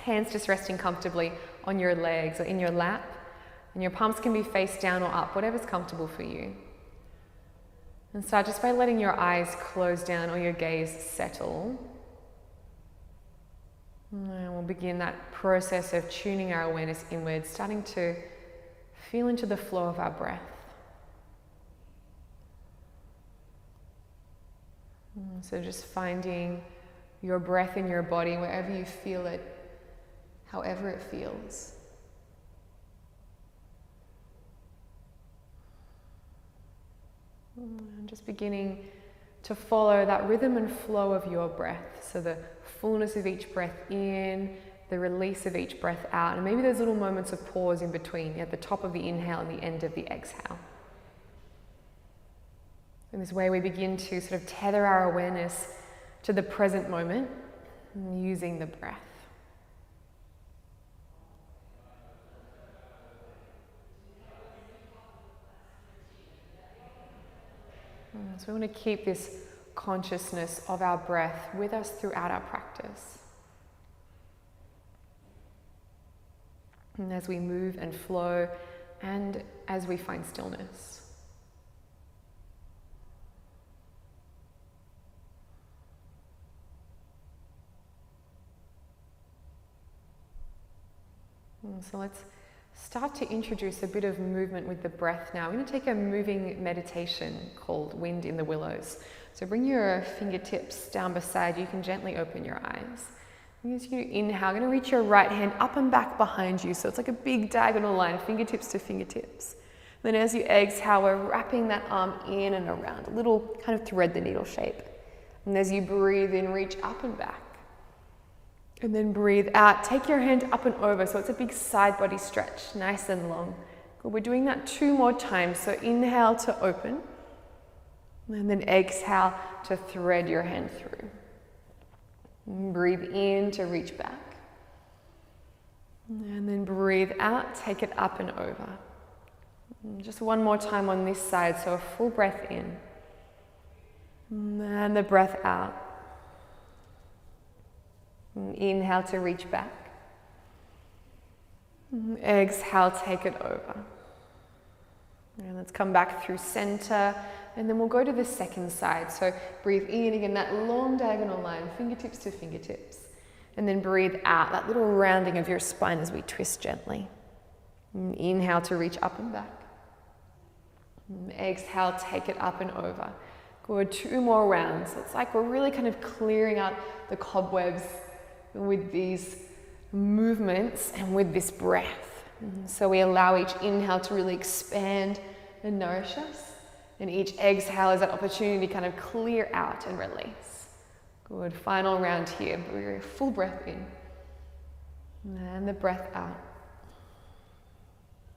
Hands just resting comfortably on your legs or in your lap. And your palms can be face down or up, whatever's comfortable for you. And start just by letting your eyes close down or your gaze settle. And we'll begin that process of tuning our awareness inwards, starting to feel into the flow of our breath. So just finding your breath in your body wherever you feel it, however it feels. And just beginning to follow that rhythm and flow of your breath. So the fullness of each breath in, the release of each breath out, and maybe those little moments of pause in between at the top of the inhale and the end of the exhale. In this way we begin to sort of tether our awareness to the present moment using the breath. So we want to keep this consciousness of our breath with us throughout our practice. And as we move and flow and as we find stillness. So let's start to introduce a bit of movement with the breath now. We're going to take a moving meditation called Wind in the Willows. So bring your fingertips down beside you. You can gently open your eyes. As you inhale, I'm going to reach your right hand up and back behind you. So it's like a big diagonal line, fingertips to fingertips. Then as you exhale, we're wrapping that arm in and around, a little kind of thread the needle shape. And as you breathe in, reach up and back. And then breathe out. Take your hand up and over. So it's a big side body stretch, nice and long. Good. We're doing that 2 more times. So inhale to open. And then exhale to thread your hand through. And breathe in to reach back. And then breathe out. Take it up and over. And just 1 more time on this side. So a full breath in. And the breath out. Inhale to reach back. Exhale, take it over. And let's come back through center. And then we'll go to the second side. So breathe in again, that long diagonal line, fingertips to fingertips. And then breathe out, that little rounding of your spine as we twist gently. Inhale to reach up and back. Exhale, take it up and over. Good, 2 more rounds. So it's like we're really kind of clearing out the cobwebs with these movements and with this breath. So we allow each inhale to really expand and nourish us. And each exhale is that opportunity to kind of clear out and release. Good, final round here. Breathe full breath in. And the breath out.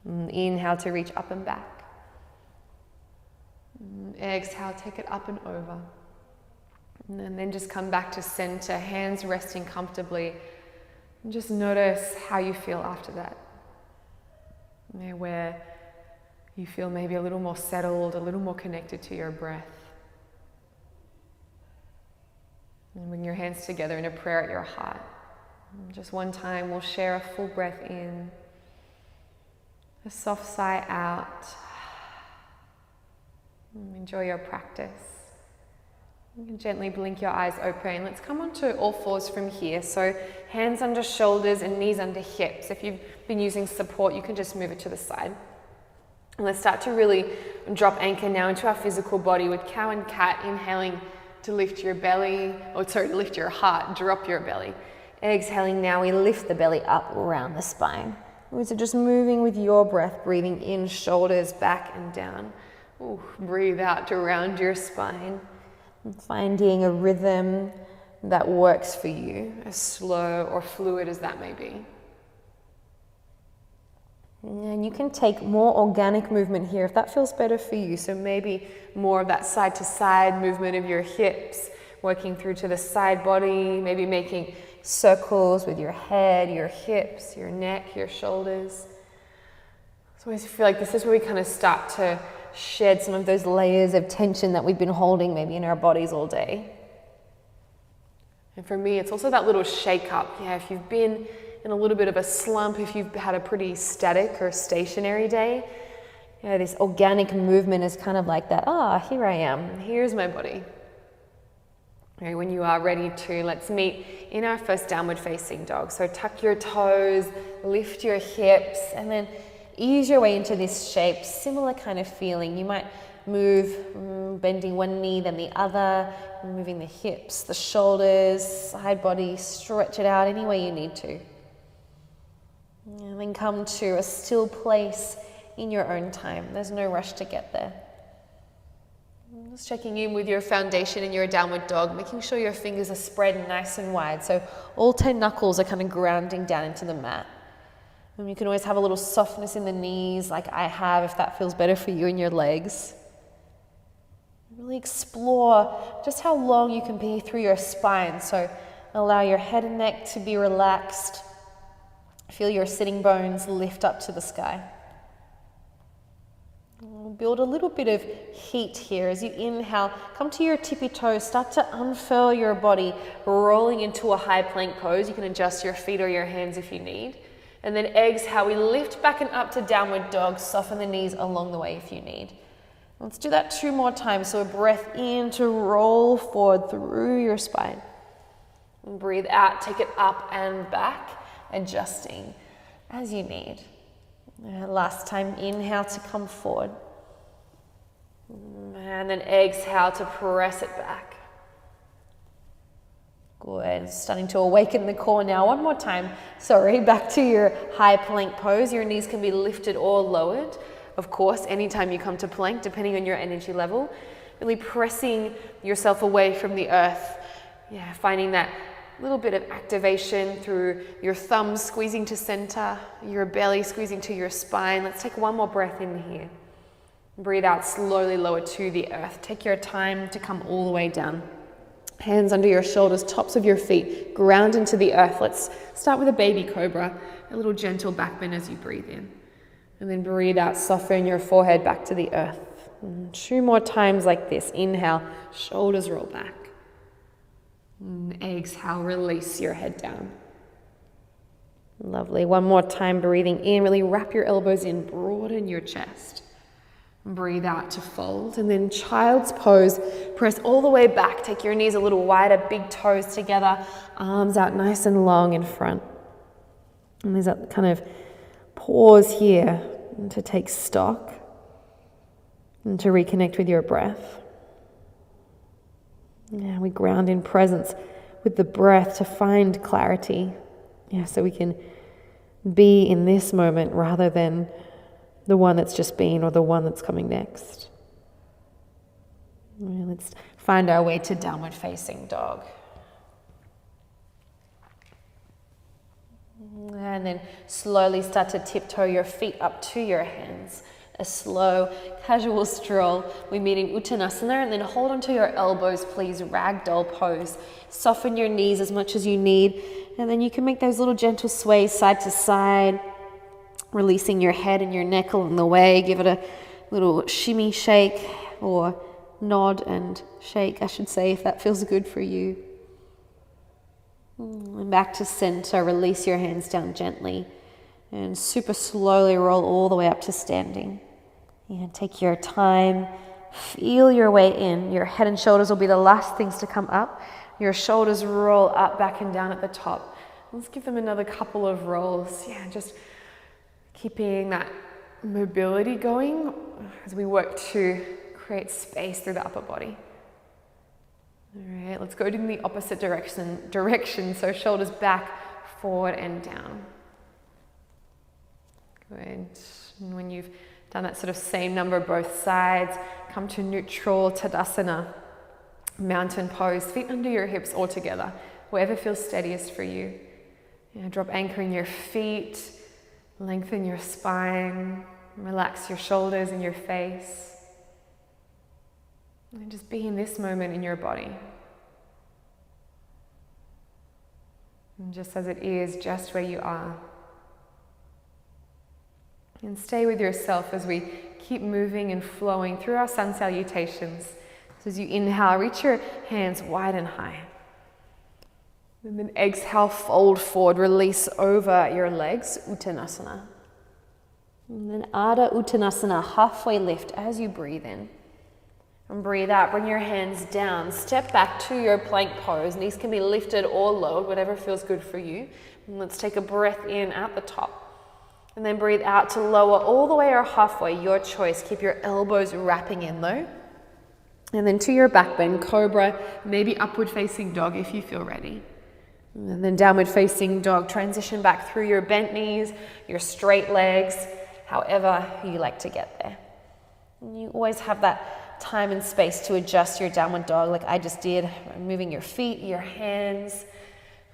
And inhale to reach up and back. And exhale, take it up and over. And then just come back to center, hands resting comfortably. And just notice how you feel after that. Where you feel maybe a little more settled, a little more connected to your breath. And bring your hands together in a prayer at your heart. And just 1 time, we'll share a full breath in, a soft sigh out. And enjoy your practice. You can gently blink your eyes open. Let's come onto all fours from here. So hands under shoulders and knees under hips. If you've been using support, you can just move it to the side. And let's start to really drop anchor now into our physical body with cow and cat, inhaling to lift your belly, lift your heart, drop your belly. Exhaling now, we lift the belly up around the spine. So just moving with your breath, breathing in, shoulders back and down. Ooh, breathe out to round your spine. Finding a rhythm that works for you, as slow or fluid as that may be. And you can take more organic movement here if that feels better for you. So maybe more of that side to side movement of your hips, working through to the side body, maybe making circles with your head, your hips, your neck, your shoulders. So I feel like this is where we kind of start to shed some of those layers of tension that we've been holding maybe in our bodies all day. And for me, it's also that little shake up. Yeah, if you've been in a little bit of a slump if you've had a pretty static or stationary day. This organic movement is kind of like that. Here I am. Here's my body. Okay, when you are ready to, let's meet in our first downward facing dog. So tuck your toes, lift your hips, and then ease your way into this shape. Similar kind of feeling. You might move, bending one knee, then the other, moving the hips, the shoulders, side body, stretch it out any way you need to. And then come to a still place in your own time. There's no rush to get there. Just checking in with your foundation in your downward dog, making sure your fingers are spread nice and wide. So all 10 knuckles are kind of grounding down into the mat. And you can always have a little softness in the knees like I have if that feels better for you and your legs. Really explore just how long you can be through your spine. So allow your head and neck to be relaxed. Feel your sitting bones lift up to the sky. Build a little bit of heat here as you inhale. Come to your tippy toes. Start to unfurl your body, rolling into a high plank pose. You can adjust your feet or your hands if you need. And then exhale, we lift back and up to downward dog. Soften the knees along the way if you need. Let's do that 2 more times. So a breath in to roll forward through your spine. And breathe out, take it up and back, adjusting as you need. Last time, inhale to come forward. And then exhale to press it back. Good. Starting to awaken the core now. One more time. Sorry, back to your high plank pose. Your knees can be lifted or lowered. Of course, anytime you come to plank, depending on your energy level. Really pressing yourself away from the earth. Finding that little bit of activation through your thumbs squeezing to center, your belly squeezing to your spine. Let's take one more breath in here. Breathe out, slowly lower to the earth. Take your time to come all the way down. Hands under your shoulders, tops of your feet, ground into the earth. Let's start with a baby cobra, a little gentle back bend as you breathe in. And then breathe out, soften your forehead back to the earth. And 2 more times like this. Inhale, shoulders roll back. And exhale, release your head down. Lovely. One more time, breathing in. Really wrap your elbows in, broaden your chest. Breathe out to fold. And then child's pose. Press all the way back. Take your knees a little wider, big toes together. Arms out nice and long in front. And there's that kind of pause here to take stock and to reconnect with your breath. We ground in presence with the breath to find clarity. So we can be in this moment rather than the one that's just been or the one that's coming next. Let's find our way to downward facing dog. And then slowly start to tiptoe your feet up to your hands. A slow, casual stroll. We meet in Utkatasana and then hold onto your elbows, please. Ragdoll pose. Soften your knees as much as you need. And then you can make those little gentle sways side to side, releasing your head and your neck along the way. Give it a little shimmy shake or nod and shake, I should say, if that feels good for you. And back to center. Release your hands down gently. And super slowly roll all the way up to standing. Take your time. Feel your way in. Your head and shoulders will be the last things to come up. Your shoulders roll up, back and down at the top. Let's give them another couple of rolls. Just keeping that mobility going as we work to create space through the upper body. All right, let's go in the opposite direction. So shoulders back, forward and down. Good. And when you've done that sort of same number both sides, come to neutral Tadasana, mountain pose, feet under your hips all together, wherever feels steadiest for you. Drop anchor in your feet, lengthen your spine, relax your shoulders and your face. And just be in this moment in your body. And just as it is, just where you are. And stay with yourself as we keep moving and flowing through our sun salutations. So as you inhale, reach your hands wide and high. And then exhale, fold forward, release over your legs, Uttanasana. And then Ardha Uttanasana, halfway lift as you breathe in. And breathe out, bring your hands down, step back to your plank pose. Knees can be lifted or lowered, whatever feels good for you. And let's take a breath in at the top. And then breathe out to lower all the way or halfway, your choice. Keep your elbows wrapping in though. And then to your back bend, Cobra, maybe upward facing dog if you feel ready. And then downward facing dog, transition back through your bent knees, your straight legs, however you like to get there. And you always have that time and space to adjust your downward dog like I just did, moving your feet, your hands,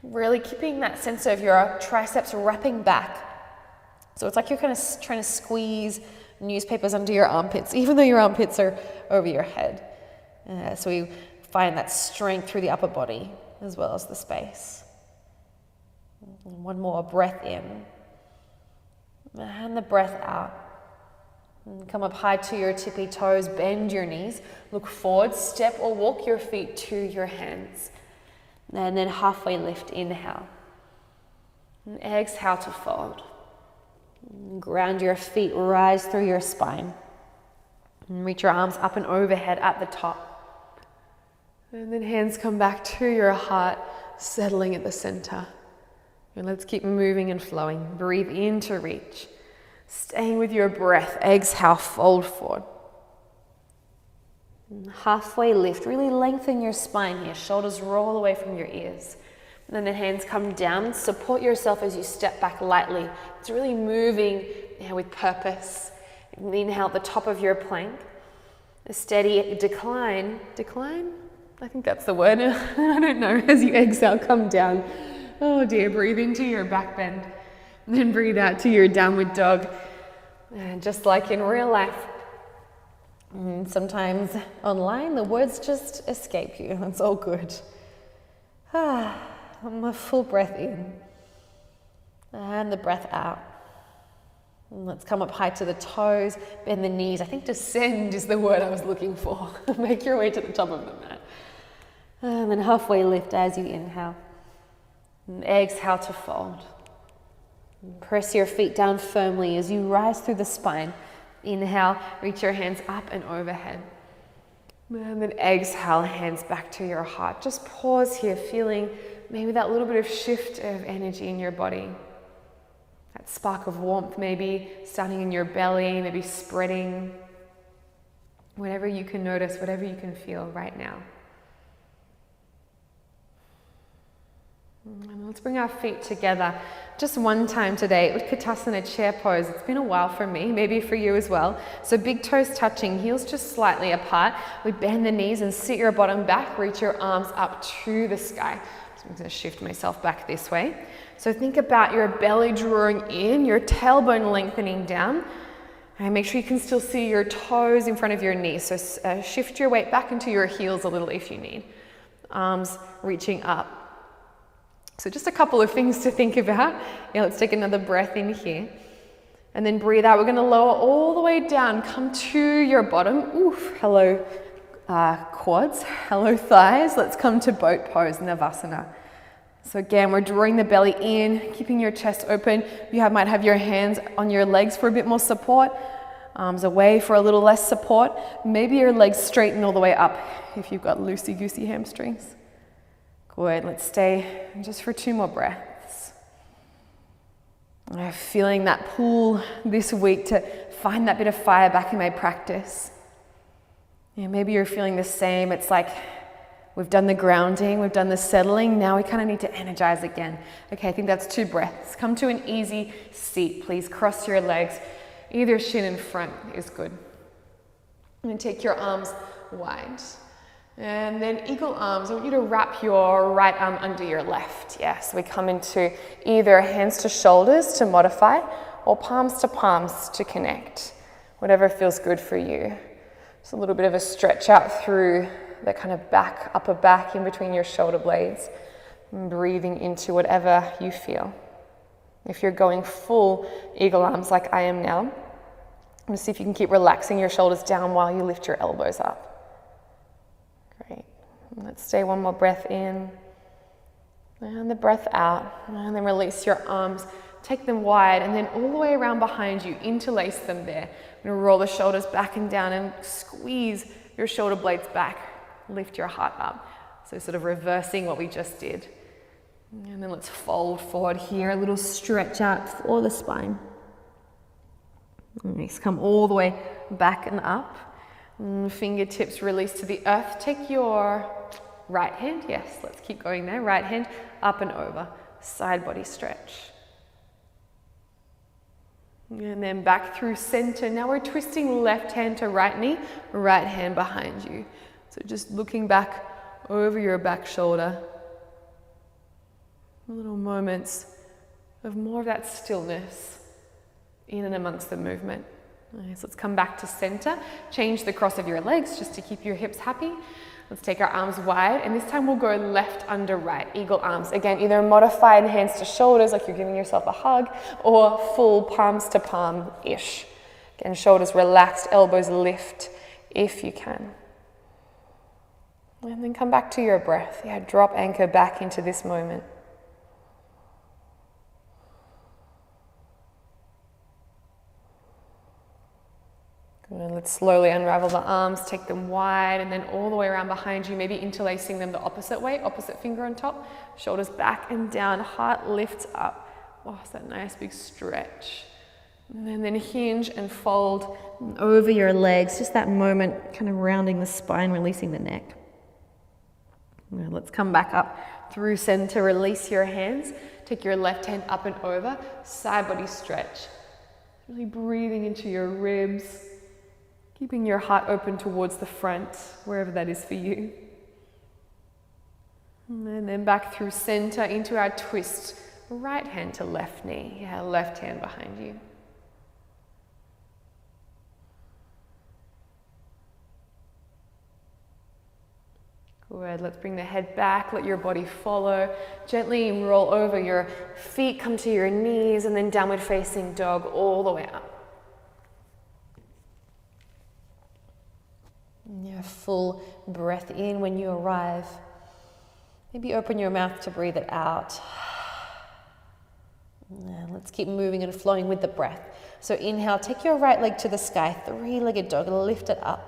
really keeping that sense of your triceps wrapping back. So it's like you're kind of trying to squeeze newspapers under your armpits, even though your armpits are over your head. So we find that strength through the upper body as well as the space. And one more breath in. And the breath out. And come up high to your tippy toes, bend your knees, look forward, step or walk your feet to your hands. And then halfway lift, inhale. And exhale to fold. And ground your feet, rise through your spine. And reach your arms up and overhead at the top. And then hands come back to your heart, settling at the center. And let's keep moving and flowing. Breathe in to reach. Staying with your breath, exhale, fold forward. And halfway lift, really lengthen your spine here. Shoulders roll away from your ears. And then the hands come down, support yourself as you step back lightly. It's really moving with purpose. Inhale at the top of your plank. A steady decline. Decline? I think that's the word. I don't know. As you exhale, come down. Oh dear, breathe into your back bend. And then breathe out to your downward dog. And just like in real life, sometimes online the words just escape you. It's all good. A full breath in. And the breath out. And let's come up high to the toes, bend the knees. I think descend is the word I was looking for. Make your way to the top of the mat. And then halfway lift as you inhale. And exhale to fold. And press your feet down firmly as you rise through the spine. Inhale, reach your hands up and overhead. And then exhale, hands back to your heart. Just pause here, feeling maybe that little bit of shift of energy in your body. That spark of warmth maybe starting in your belly, maybe spreading. Whatever you can notice, whatever you can feel right now. And let's bring our feet together just one time today. Utkatasana chair pose. It's been a while for me, maybe for you as well. So big toes touching, heels just slightly apart. We bend the knees and sit your bottom back, reach your arms up to the sky. So I'm going to shift myself back this way. So think about your belly drawing in, your tailbone lengthening down. And make sure you can still see your toes in front of your knees. So shift your weight back into your heels a little if you need. Arms reaching up. So just a couple of things to think about. Let's take another breath in here. And then breathe out. We're going to lower all the way down. Come to your bottom. Oof, hello quads. Hello thighs. Let's come to boat pose, Navasana. So again, we're drawing the belly in, keeping your chest open. You might have your hands on your legs for a bit more support. Arms away for a little less support. Maybe your legs straighten all the way up if you've got loosey-goosey hamstrings. Good, let's stay just for 2 more breaths. I'm feeling that pull this week to find that bit of fire back in my practice. Maybe you're feeling the same. It's like we've done the grounding, we've done the settling, now we kind of need to energize again. Okay, I think that's 2 breaths. Come to an easy seat, please. Cross your legs. Either shin in front is good. And take your arms wide. And then eagle arms. I want you to wrap your right arm under your left. Yes, we come into either hands to shoulders to modify or palms to palms to connect. Whatever feels good for you. Just a little bit of a stretch out through that kind of back, upper back in between your shoulder blades. And breathing into whatever you feel. If you're going full eagle arms like I am now, see if you can keep relaxing your shoulders down while you lift your elbows up. Great. Let's stay 1 more breath in And the breath out. And then release your arms. Take them wide and then all the way around behind you. Interlace them there. You're gonna roll the shoulders back and down and squeeze your shoulder blades back. Lift your heart up. So sort of reversing what we just did. And then let's fold forward here. A little stretch out for the spine. Next, come all the way back and up. Fingertips release to the earth. Take your right hand. Yes, let's keep going there. Right hand up and over. Side body stretch. And then back through center. Now we're twisting left hand to right knee, right hand behind you. So just looking back over your back shoulder. Little moments of more of that stillness in and amongst the movement. Okay, so let's come back to center. Change the cross of your legs just to keep your hips happy. Let's take our arms wide, and this time we'll go left under right, eagle arms. Again, either modified hands to shoulders, like you're giving yourself a hug, or full palms to palm-ish. Again, shoulders relaxed, elbows lift if you can. And then come back to your breath. Yeah, drop anchor back into this moment. And let's slowly unravel the arms, take them wide and then all the way around behind you, maybe interlacing them the opposite way, opposite finger on top, shoulders back and down, heart lifts up. Oh, it's that nice big stretch. And then hinge and fold over your legs, just that moment kind of rounding the spine, releasing the neck. Now let's come back up through center, release your hands, take your left hand up and over, side body stretch. Really breathing into your ribs. Keeping your heart open towards the front, wherever that is for you. And then back through center into our twist. Right hand to left knee. Yeah, left hand behind you. Good, let's bring the head back, let your body follow. Gently roll over your feet, come to your knees, and then downward facing dog all the way up. Yeah, full breath in when you arrive. Maybe open your mouth to breathe it out. And let's keep moving and flowing with the breath. So inhale, take your right leg to the sky, three-legged dog, lift it up.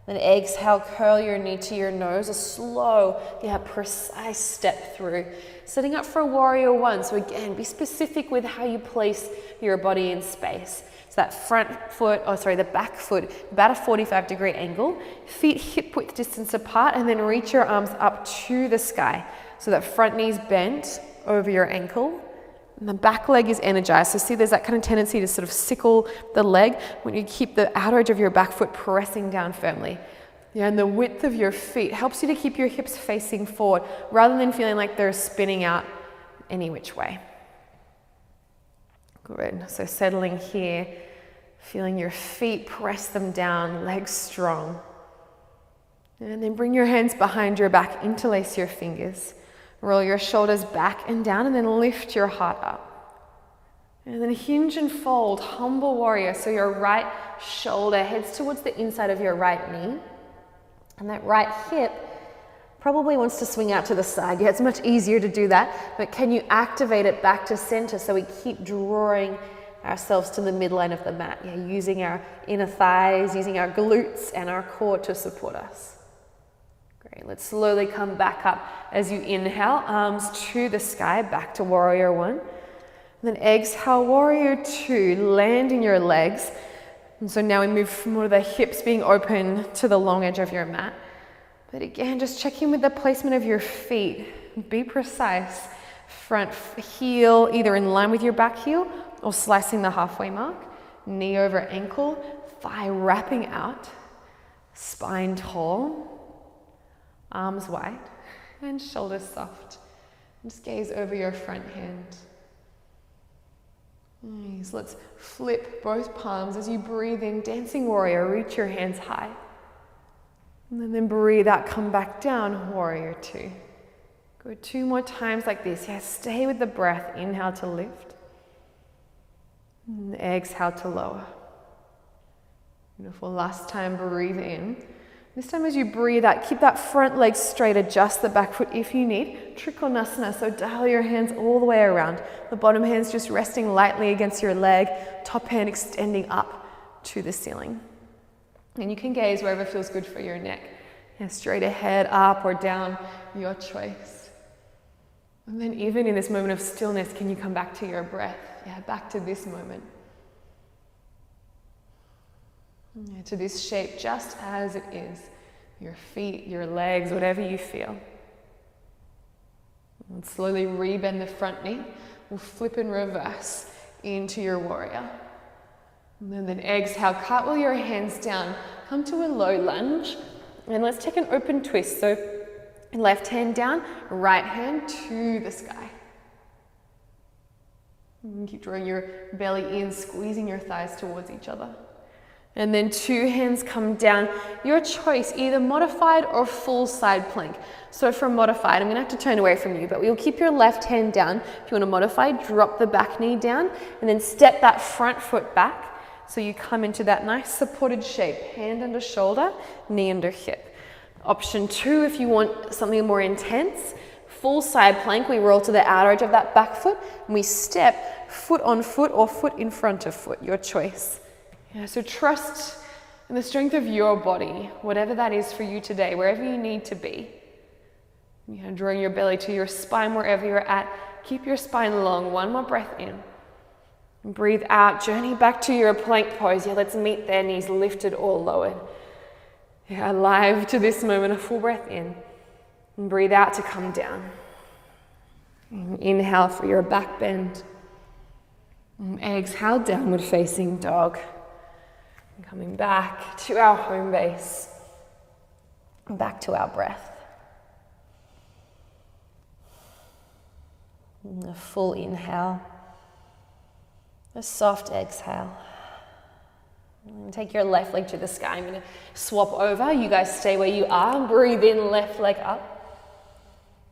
Then exhale, curl your knee to your nose, a slow, precise step through. Setting up for warrior one. So again, be specific with how you place your body in space. So that the back foot, about a 45-degree angle, feet hip width distance apart, and then reach your arms up to the sky. So that front knee's bent over your ankle, and the back leg is energized. So see, there's that kind of tendency to sort of sickle the leg when you keep the outer edge of your back foot pressing down firmly. Yeah, and the width of your feet helps you to keep your hips facing forward rather than feeling like they're spinning out any which way. Good, so settling here, feeling your feet press them down, legs strong. And then bring your hands behind your back, interlace your fingers. Roll your shoulders back and down and then lift your heart up. And then hinge and fold, humble warrior. So your right shoulder heads towards the inside of your right knee. And that right hip probably wants to swing out to the side. Yeah, it's much easier to do that, but can you activate it back to center so we keep drawing ourselves to the midline of the mat, using our inner thighs, using our glutes and our core to support us. Great, let's slowly come back up as you inhale, arms to the sky, back to warrior one. And then exhale, warrior two, land in your legs. And so now we move from more of the hips being open to the long edge of your mat. But again, just check in with the placement of your feet. Be precise. Front heel either in line with your back heel or slicing the halfway mark. Knee over ankle, thigh wrapping out. Spine tall. Arms wide and shoulders soft. Just gaze over your front hand. Nice. Let's flip both palms as you breathe in, dancing warrior. Reach your hands high. And then breathe out, come back down, warrior two. Go 2 more times like this. Yeah, stay with the breath. Inhale to lift. And exhale to lower. Beautiful. Last time, breathe in. This time as you breathe out, keep that front leg straight, adjust the back foot if you need. Trikonasana, so dial your hands all the way around. The bottom hand's just resting lightly against your leg, top hand extending up to the ceiling. And you can gaze wherever feels good for your neck. Yeah, straight ahead, up or down, your choice. And then even in this moment of stillness, can you come back to your breath? Yeah, back to this moment. Yeah, to this shape just as it is. Your feet, your legs, whatever you feel. And slowly rebend the front knee. We'll flip and reverse into your warrior. And then exhale, cartwheel your hands down. Come to a low lunge. And let's take an open twist. So left hand down, right hand to the sky. And keep drawing your belly in, squeezing your thighs towards each other. And then two hands come down. Your choice, either modified or full side plank. So for modified, I'm gonna have to turn away from you, but we'll keep your left hand down. If you wanna modify, drop the back knee down and then step that front foot back. So you come into that nice supported shape, hand under shoulder, knee under hip. Option two, if you want something more intense, full side plank, we roll to the outer edge of that back foot and we step foot on foot or foot in front of foot, your choice. Yeah, so trust in the strength of your body, whatever that is for you today, wherever you need to be. You know, drawing your belly to your spine wherever you're at. Keep your spine long. One more breath in. And breathe out. Journey back to your plank pose. Yeah, let's meet there, knees lifted or lowered. Yeah, alive to this moment. A full breath in. And breathe out to come down. And inhale for your back bend. And exhale, downward facing dog. Coming back to our home base, back to our breath. And a full inhale, a soft exhale. And take your left leg to the sky. I'm going to swap over. You guys stay where you are. Breathe in, left leg up.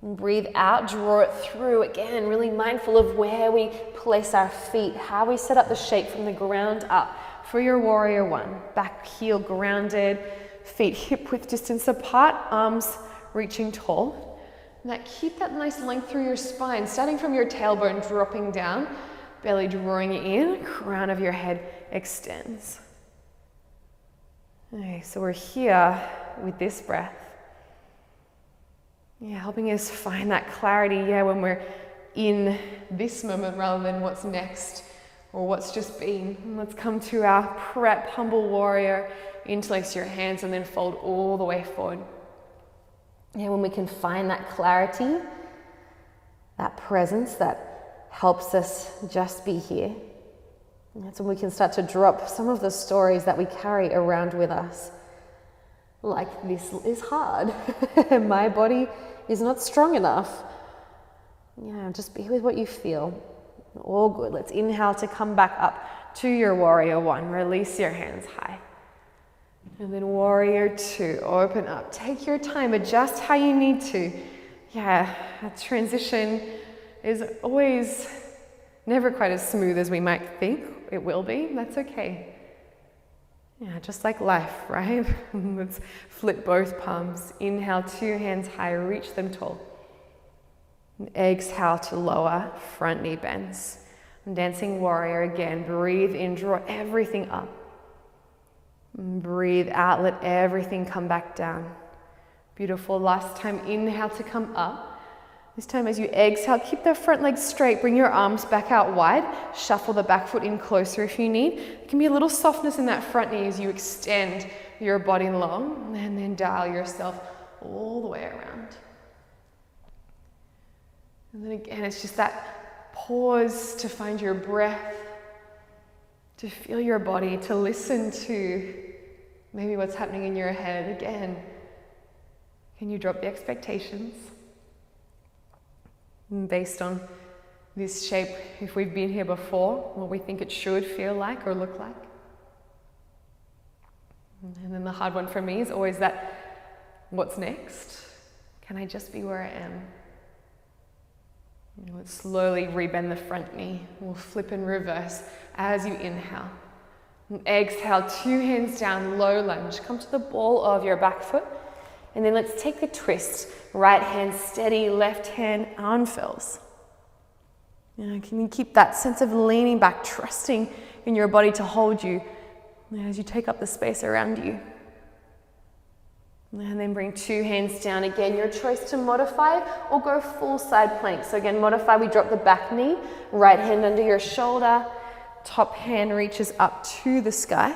And breathe out, draw it through. Again, really mindful of where we place our feet, how we set up the shape from the ground up. For your warrior one, back heel grounded, feet hip width distance apart, arms reaching tall. Now keep that nice length through your spine, starting from your tailbone, dropping down, belly drawing in, crown of your head extends. Okay, so we're here with this breath. Yeah, helping us find that clarity, when we're in this moment rather than what's next. Or what's just been. And let's come to our prep, humble warrior. Interlace your hands and then fold all the way forward. Yeah, when we can find that clarity, that presence that helps us just be here. And that's when we can start to drop some of the stories that we carry around with us. Like, this is hard. My body is not strong enough. Yeah, just be with what you feel. All good. Let's inhale to come back up to your warrior one. Release your hands high. And then warrior two. Open up. Take your time. Adjust how you need to. Yeah, a transition is always never quite as smooth as we might think it will be. That's okay. Yeah, just like life, right? Let's flip both palms. Inhale, two hands high. Reach them tall. And exhale to lower, front knee bends. And dancing warrior again. Breathe in, draw everything up. And breathe out, let everything come back down. Beautiful. Last time, inhale to come up. This time as you exhale, keep the front leg straight. Bring your arms back out wide. Shuffle the back foot in closer if you need. There can be a little softness in that front knee as you extend your body long. And then dial yourself all the way around. And then again, it's just that pause to find your breath, to feel your body, to listen to maybe what's happening in your head. Again, can you drop the expectations? And based on this shape, if we've been here before, what we think it should feel like or look like. And then the hard one for me is always that, what's next? Can I just be where I am? Let's slowly rebend the front knee. We'll flip and reverse as you inhale. And exhale, 2 hands down, low lunge. Come to the ball of your back foot. And then let's take the twist. Right hand steady, left hand arm fills. Can you keep that sense of leaning back, trusting in your body to hold you as you take up the space around you. And then bring 2 hands down. Again, your choice to modify or go full side plank. So again, modify, we drop the back knee, right hand under your shoulder, top hand reaches up to the sky.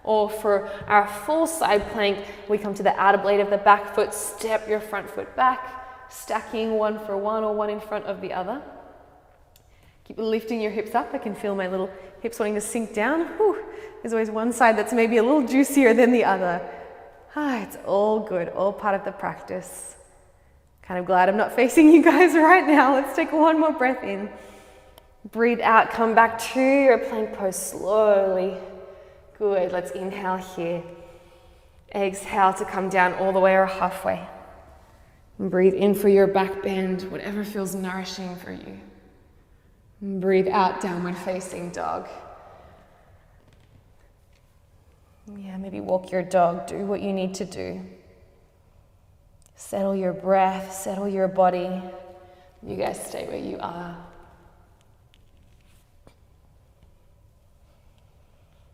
Or for our full side plank, we come to the outer blade of the back foot, step your front foot back, stacking 1 for 1 or 1 in front of the other. Keep lifting your hips up. I can feel my little hips wanting to sink down. Whew. There's always one side that's maybe a little juicier than the other. It's all good, all part of the practice. Kind of glad I'm not facing you guys right now. Let's take 1 more breath in. Breathe out, come back to your plank pose slowly. Good, let's inhale here. Exhale to come down all the way or halfway. And breathe in for your back bend, whatever feels nourishing for you. And breathe out, downward facing dog. Maybe walk your dog, do what you need to do. Settle your breath, settle your body. You guys stay where you are.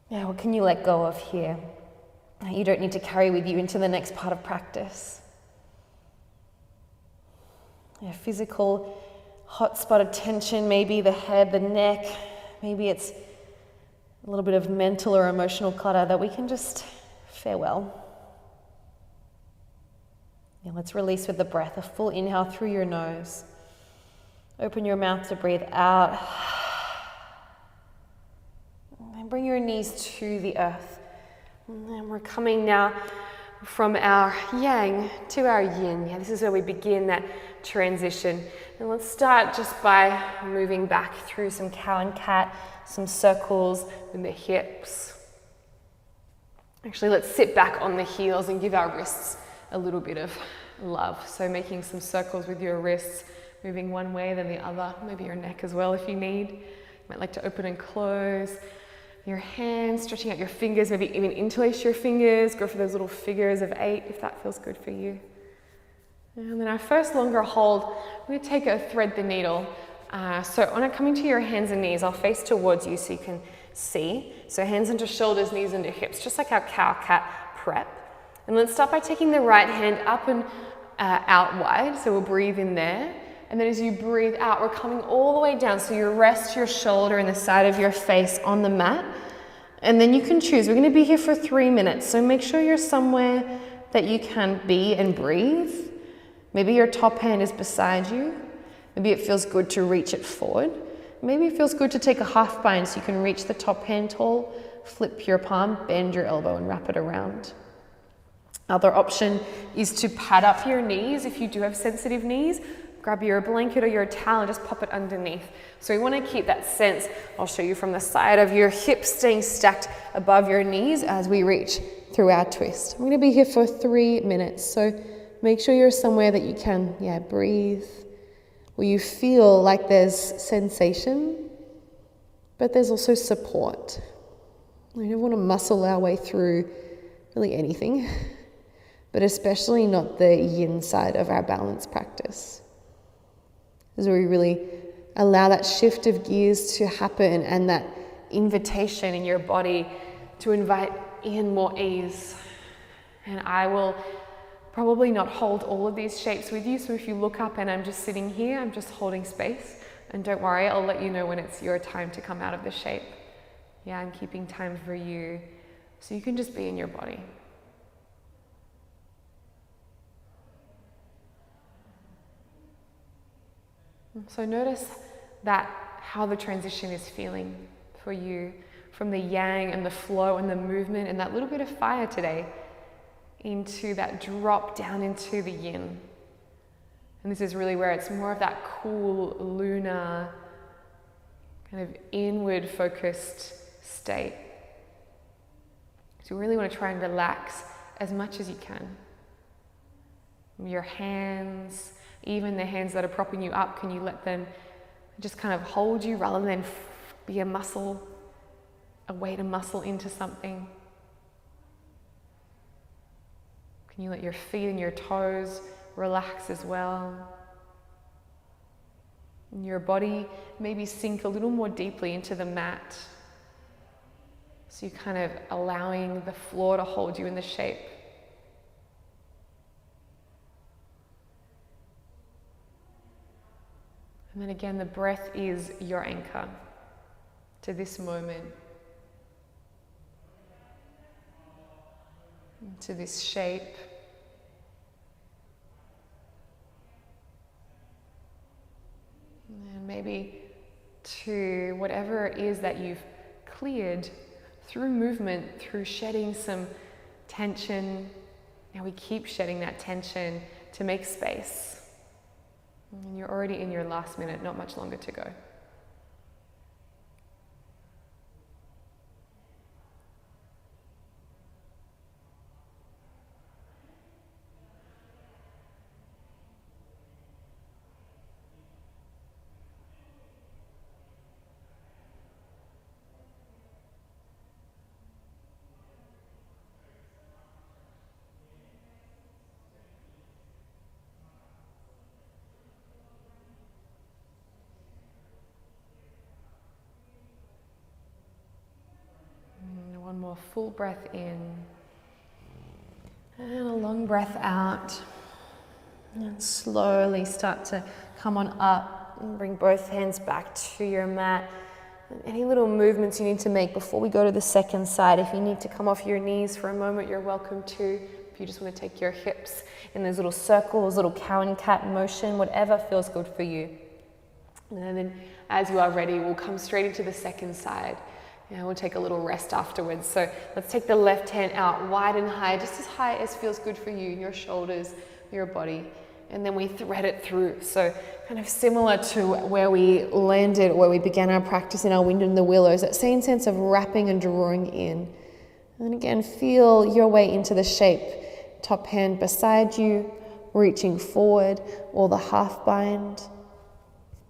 What can you let go of here? You don't need to carry with you into the next part of practice. Physical hot spot of tension, maybe the head, the neck, maybe it's a little bit of mental or emotional clutter that we can just farewell. Let's release with the breath, a full inhale through your nose. Open your mouth to breathe out. And bring your knees to the earth. And we're coming now from our yang to our yin. This is where we begin that transition. And let's start just by moving back through some cow and cat, some circles with the hips. Actually, let's sit back on the heels and give our wrists a little bit of love. So making some circles with your wrists, moving one way then the other, maybe your neck as well if you need. You might like to open and close your hands, stretching out your fingers, maybe even interlace your fingers, go for those little figures of 8 if that feels good for you. And then our first longer hold, we're going to take a thread the needle. So when I'm coming to your hands and knees, I'll face towards you so you can see. So hands under shoulders, knees under hips, just like our cow-cat prep. And let's start by taking the right hand up and out wide. So we'll breathe in there. And then as you breathe out, we're coming all the way down. So you rest your shoulder and the side of your face on the mat. And then you can choose. We're going to be here for 3 minutes. So make sure you're somewhere that you can be and breathe. Maybe your top hand is beside you. Maybe it feels good to reach it forward. Maybe it feels good to take a half bind so you can reach the top hand tall, flip your palm, bend your elbow and wrap it around. Other option is to pad up your knees if you do have sensitive knees. Grab your blanket or your towel and just pop it underneath. So we want to keep that sense. I'll show you from the side of your hips staying stacked above your knees as we reach through our twist. I'm going to be here for 3 minutes. So make sure you're somewhere that you can, breathe, where you feel like there's sensation, but there's also support. We don't want to muscle our way through really anything, but especially not the yin side of our balance practice. This is where we really allow that shift of gears to happen and that invitation in your body to invite in more ease. And I will probably not hold all of these shapes with you, so if you look up and I'm just sitting here, I'm just holding space. And don't worry, I'll let you know when it's your time to come out of the shape. I'm keeping time for you, so you can just be in your body. So notice that how the transition is feeling for you from the yang and the flow and the movement and that little bit of fire today into that drop down into the yin. And this is really where it's more of that cool, lunar, kind of inward focused state. So you really want to try and relax as much as you can. Your hands, even the hands that are propping you up, can you let them just kind of hold you rather than be a muscle? a way to muscle into something? Can you let your feet and your toes relax as well? And your body maybe sink a little more deeply into the mat. So you're kind of allowing the floor to hold you in the shape. And then again, the breath is your anchor to this moment, to this shape. And maybe to whatever it is that you've cleared through movement, through shedding some tension. And we keep shedding that tension to make space. And you're already in your last minute, not much longer to go. One more full breath in and a long breath out, and slowly start to come on up and bring both hands back to your mat. And any little movements you need to make before we go to the second side, if you need to come off your knees for a moment, you're welcome to. If you just want to take your hips in those little circles, little cow and cat motion, whatever feels good for you. And then as you are ready, we'll come straight into the second side. Yeah, we'll take a little rest afterwards. So let's take the left hand out wide and high, just as high as feels good for you, your shoulders, your body. And then we thread it through. So kind of similar to where we landed, where we began our practice in our wind in the willows, that same sense of wrapping and drawing in. And again, feel your way into the shape. Top hand beside you, reaching forward, or the half bind.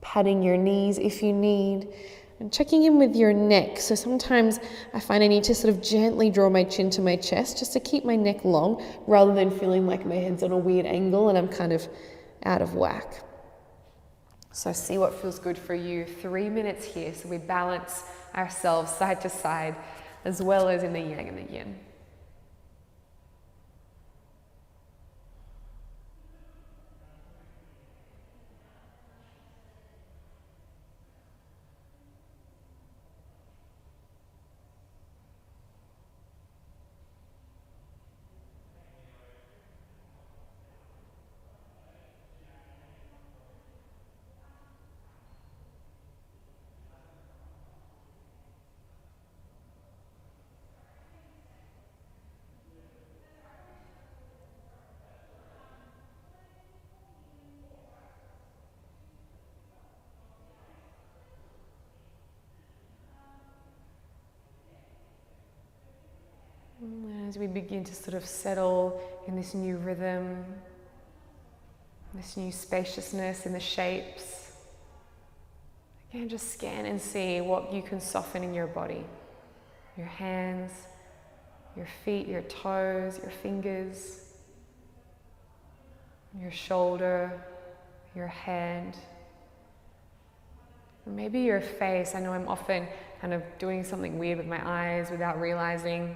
Patting your knees if you need. And checking in with your neck. So sometimes I find I need to sort of gently draw my chin to my chest just to keep my neck long, rather than feeling like my head's on a weird angle and I'm kind of out of whack. So see what feels good for you. 3 minutes here, so we balance ourselves side to side, as well as in the yang and the yin. As we begin to sort of settle in this new rhythm, this new spaciousness in the shapes, again, just scan and see what you can soften in your body. Your hands, your feet, your toes, your fingers, your shoulder, your head. Or maybe your face. I know I'm often kind of doing something weird with my eyes without realizing,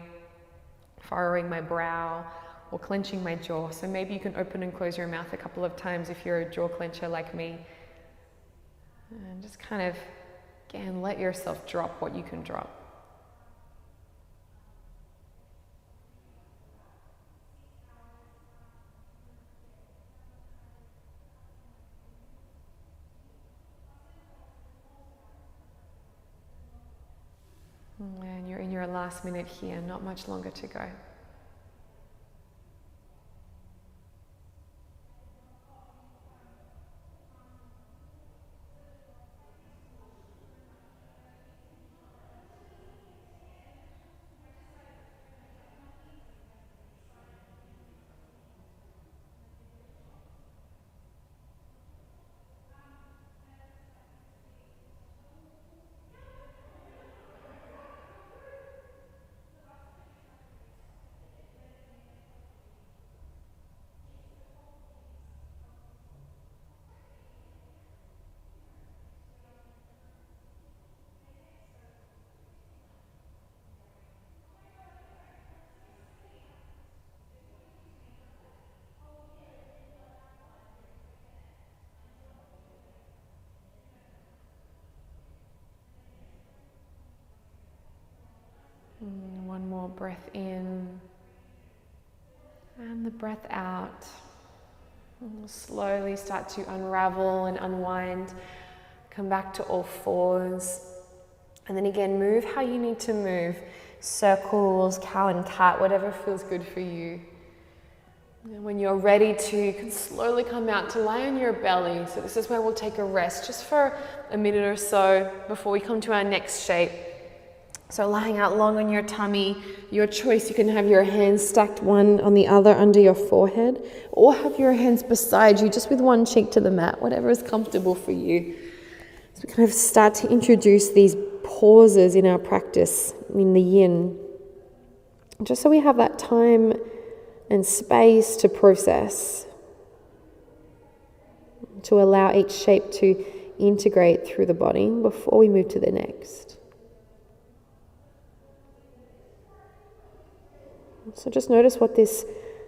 furrowing my brow or clenching my jaw. So maybe you can open and close your mouth a couple of times if you're a jaw clencher like me. And just kind of, again, let yourself drop what you can drop. And you're in your last minute here, not much longer to go. breath in and the breath out. And we'll slowly start to unravel and unwind. Come back to all fours. And then again, move how you need to move. Circles, cow and cat, whatever feels good for you. And when you're ready to, you can slowly come out to lie on your belly. So this is where we'll take a rest just for a minute or so before we come to our next shape. So lying out long on your tummy, your choice. You can have your hands stacked one on the other under your forehead, or have your hands beside you just with one cheek to the mat, whatever is comfortable for you. So we kind of start to introduce these pauses in our practice in the yin, just so we have that time and space to process, to allow each shape to integrate through the body before we move to the next. So just notice what this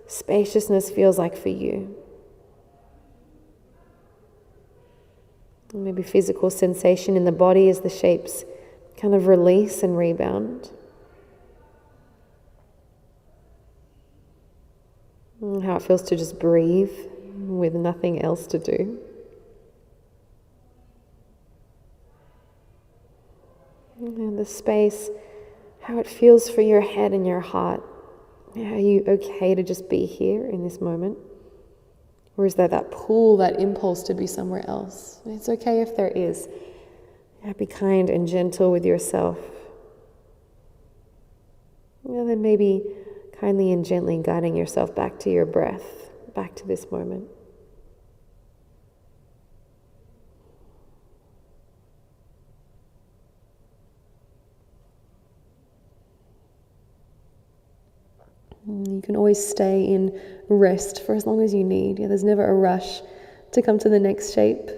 spaciousness feels like for you. Maybe physical sensation in the body as the shapes kind of release and rebound. And how it feels to just breathe with nothing else to do. And the space, how it feels for your head and your heart. Are you okay to just be here in this moment? Or is there that pull, that impulse to be somewhere else? It's okay if there is. Be kind and gentle with yourself. And then maybe kindly and gently guiding yourself back to your breath, back to this moment. You can always stay in rest for as long as you need. There's never a rush to come to the next shape.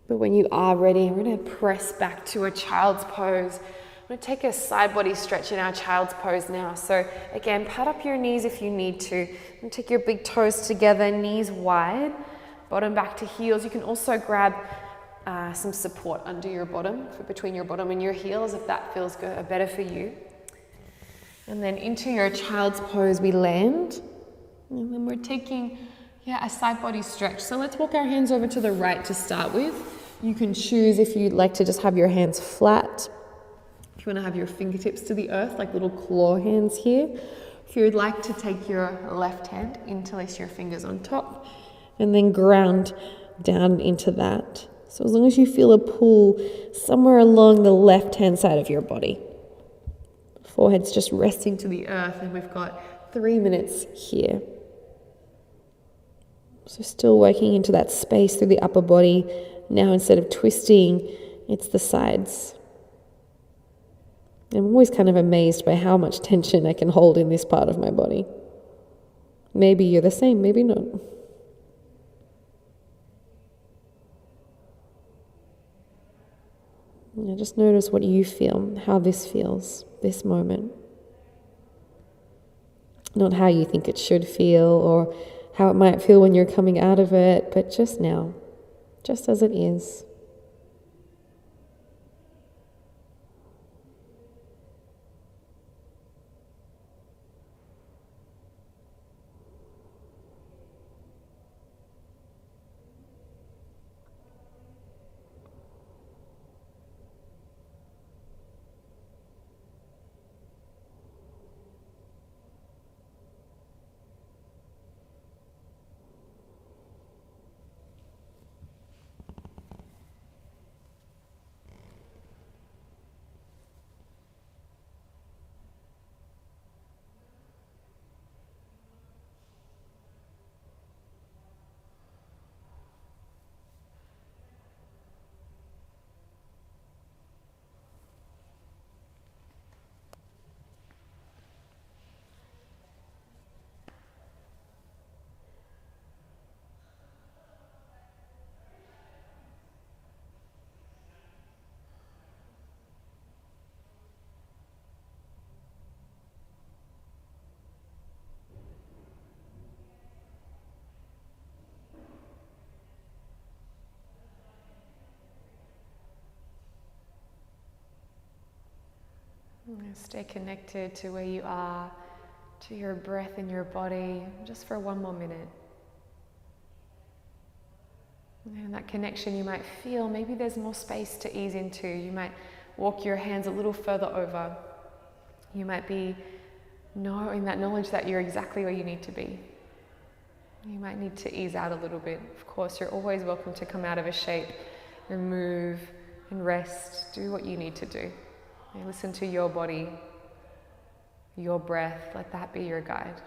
But when you are ready, we're going to press back to a child's pose. I'm going to take a side body stretch in our child's pose now. So again, pad up your knees if you need to. And take your big toes together, knees wide, bottom back to heels. You can also grab some support under your bottom, between your bottom and your heels, if that feels good, better for you. And then into your child's pose we land. And then we're taking a side body stretch. So let's walk our hands over to the right to start with. You can choose if you'd like to just have your hands flat. If you want to have your fingertips to the earth, like little claw hands here. If you'd like to take your left hand, interlace your fingers on top, and then ground down into that. So as long as you feel a pull somewhere along the left-hand side of your body. Forehead's just resting to the earth, and we've got 3 minutes here. So still working into that space through the upper body. Now instead of twisting, it's the sides. I'm always kind of amazed by how much tension I can hold in this part of my body. Maybe you're the same, maybe not. Just notice what you feel, how this feels, this moment. Not how you think it should feel or how it might feel when you're coming out of it, but just now, just as it is. Stay connected to where you are, to your breath in your body, just for one more minute. And that connection you might feel, maybe there's more space to ease into. You might walk your hands a little further over. You might be knowing that knowledge that you're exactly where you need to be. You might need to ease out a little bit. Of course, you're always welcome to come out of a shape and move and rest. Do what you need to do. And listen to your body, your breath. Let that be your guide.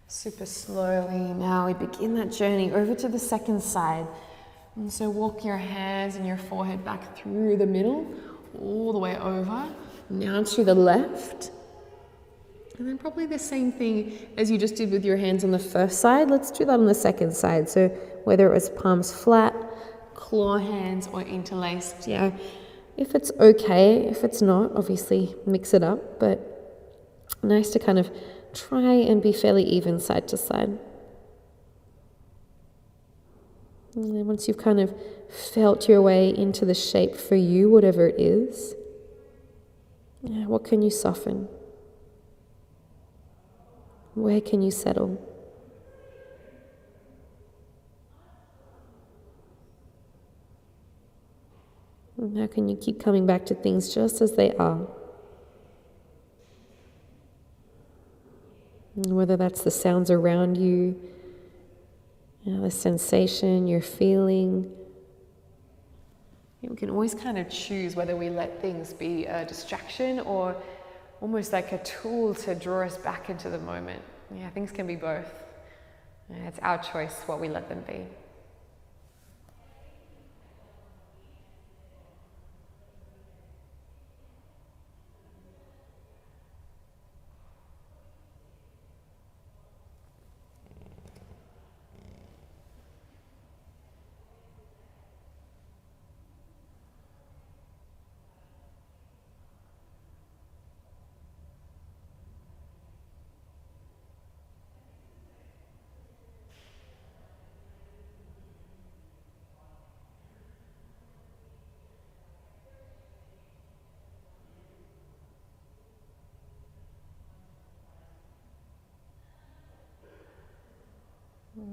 Super slowly now we begin that journey over to the second side. And so walk your hands and your forehead back through the middle, all the way over, now to the left. And then probably the same thing as you just did with your hands on the first side, let's do that on the second side. So whether it was palms flat, claw hands, or interlaced, yeah. If it's okay, if it's not, obviously mix it up, but nice to kind of try and be fairly even side to side. And then once you've kind of felt your way into the shape for you, whatever it is, what can you soften? Where can you settle? And how can you keep coming back to things just as they are? And whether that's the sounds around you, the sensation you're feeling. We can always kind of choose whether we let things be a distraction or almost like a tool to draw us back into the moment. Yeah, things can be both. It's our choice what we let them be.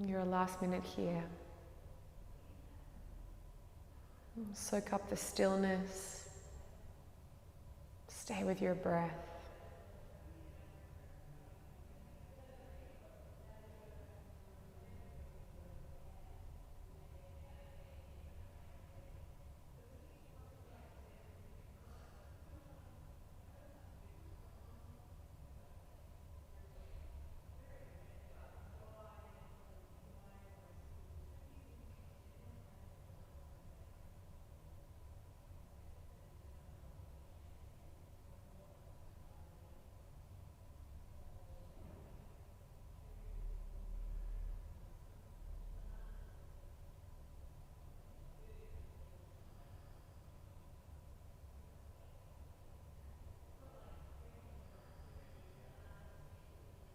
Your last minute here. Soak up the stillness. Stay with your breath.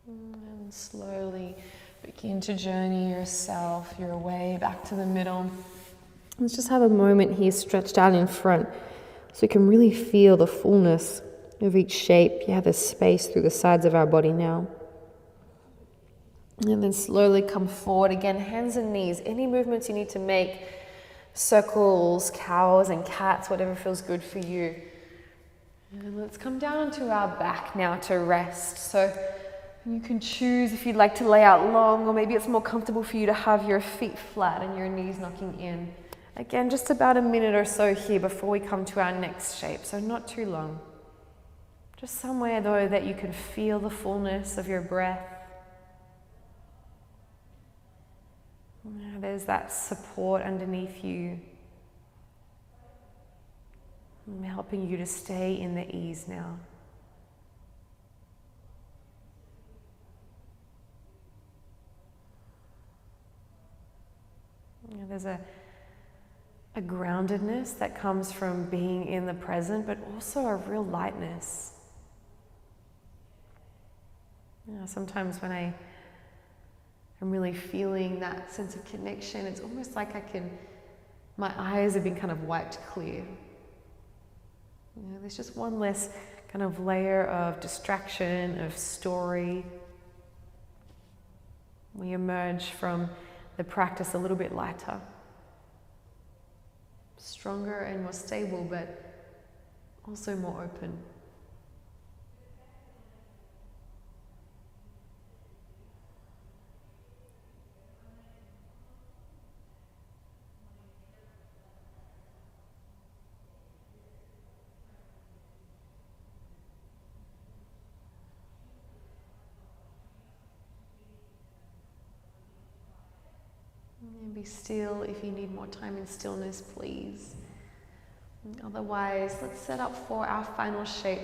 And slowly begin to journey yourself your way back to the middle. Let's just have a moment here stretched out in front so we can really feel the fullness of each shape. Yeah, the space through the sides of our body now. And then slowly come forward again, hands and knees. Any movements you need to make, circles, cows and cats, whatever feels good for you. And let's come down to our back now to rest. So you can choose if you'd like to lay out long, or maybe it's more comfortable for you to have your feet flat and your knees knocking in. Again, just about a minute or so here before we come to our next shape, so not too long. Just somewhere though that you can feel the fullness of your breath. There's that support underneath you, helping you to stay in the ease now. There's a groundedness that comes from being in the present, but also a real lightness. Sometimes when I'm really feeling that sense of connection, it's almost like my eyes have been kind of wiped clear. There's just one less kind of layer of distraction, of story. We emerge from the practice a little bit lighter, stronger and more stable, but also more open. And be still. If you need more time in stillness, please. Otherwise, let's set up for our final shape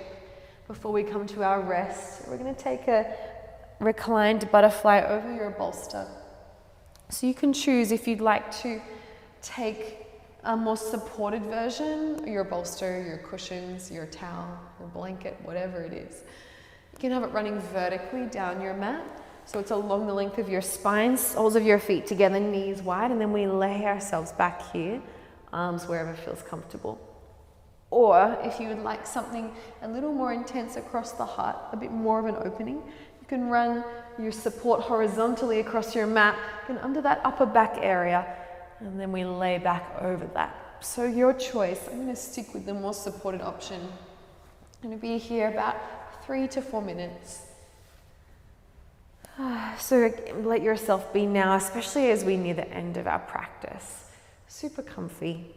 before we come to our rest. We're going to take a reclined butterfly over your bolster. So you can choose if you'd like to take a more supported version, your bolster, your cushions, your towel, your blanket, whatever it is. You can have it running vertically down your mat. So it's along the length of your spine, soles of your feet together, knees wide, and then we lay ourselves back here, arms wherever feels comfortable. Or if you would like something a little more intense across the heart, a bit more of an opening, you can run your support horizontally across your mat and under that upper back area, and then we lay back over that. So your choice. I'm going to stick with the more supported option. I'm going to be here about 3 to 4 minutes. So let yourself be now, especially as we near the end of our practice. Super comfy.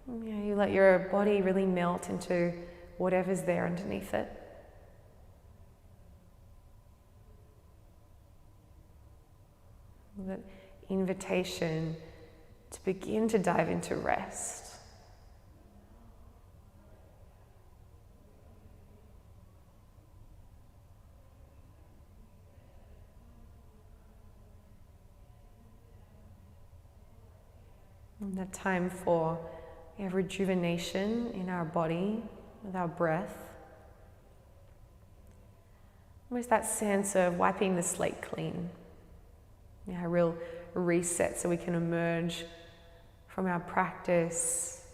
You let your body really melt into whatever's there underneath it. That invitation to begin to dive into rest. And that time for rejuvenation in our body with our breath. Almost that sense of wiping the slate clean. A real reset so we can emerge from our practice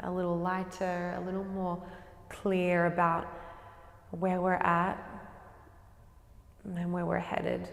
a little lighter, a little more clear about where we're at and where we're headed.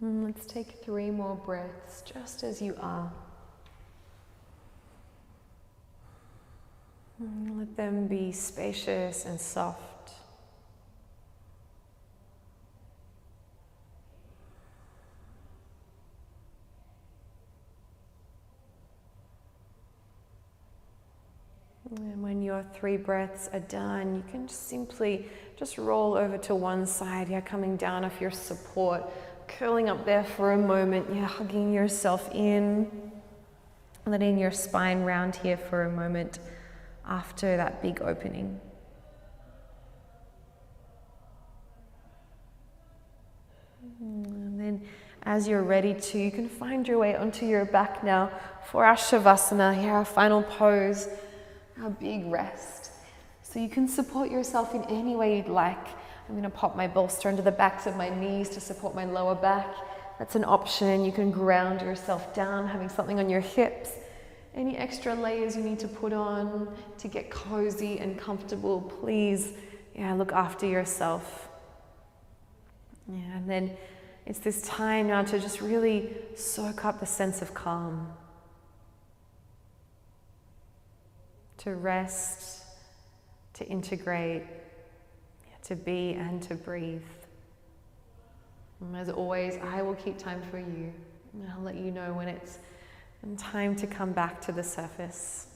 Let's take 3 more breaths just as you are. Let them be spacious and soft. And when your 3 breaths are done, you can just simply roll over to one side. You're coming down off your support, curling up there for a moment. You're hugging yourself in, letting your spine round here for a moment after that big opening. And then as you're ready to, you can find your way onto your back now for our Shavasana, here our final pose, our big rest. So you can support yourself in any way you'd like. I'm going to pop my bolster under the backs of my knees to support my lower back. That's an option. You can ground yourself down, having something on your hips. Any extra layers you need to put on to get cozy and comfortable, please, look after yourself. And then it's this time now to just really soak up the sense of calm. To rest, to integrate, to be and to breathe. And as always, I will keep time for you. And I'll let you know when it's time to come back to the surface.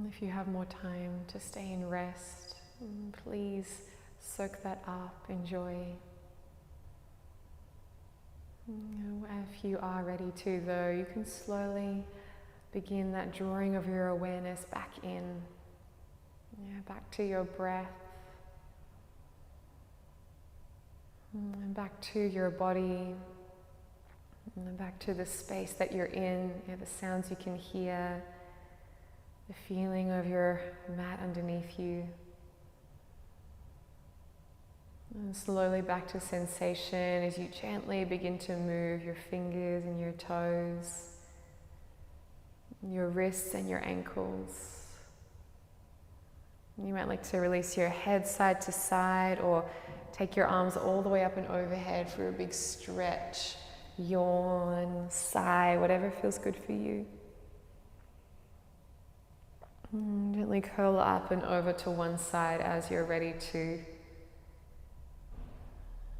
If you have more time to stay in rest, please soak that up, enjoy. If you are ready to, though, you can slowly begin that drawing of your awareness back in, back to your breath, and back to your body, and then back to the space that you're in, the sounds you can hear, the feeling of your mat underneath you. And slowly back to sensation as you gently begin to move your fingers and your toes, your wrists and your ankles. You might like to release your head side to side, or take your arms all the way up and overhead for a big stretch, yawn, sigh, whatever feels good for you. Gently curl up and over to one side as you're ready to.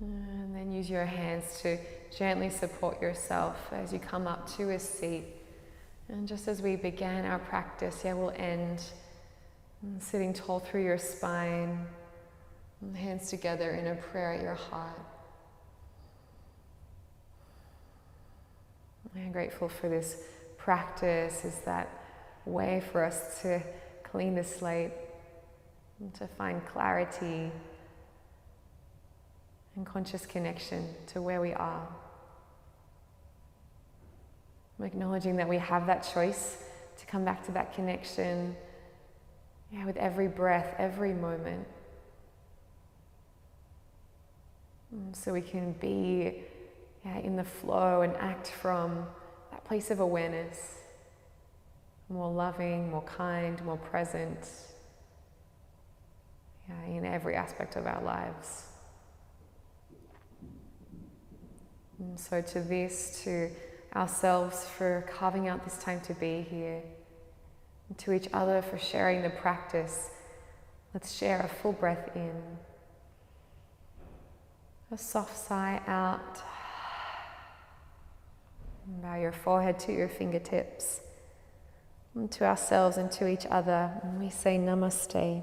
And then use your hands to gently support yourself as you come up to a seat. And just as we began our practice, we'll end sitting tall through your spine, hands together in a prayer at your heart. I'm grateful for this practice, is that way for us to clean the slate, to find clarity and conscious connection to where we are. I'm acknowledging that we have that choice to come back to that connection, with every breath, every moment. So we can be in the flow and act from that place of awareness, more loving, more kind, more present, in every aspect of our lives. And so to this, to ourselves for carving out this time to be here, and to each other for sharing the practice, let's share a full breath in, a soft sigh out, and bow your forehead to your fingertips, and to ourselves and to each other, and we say namaste.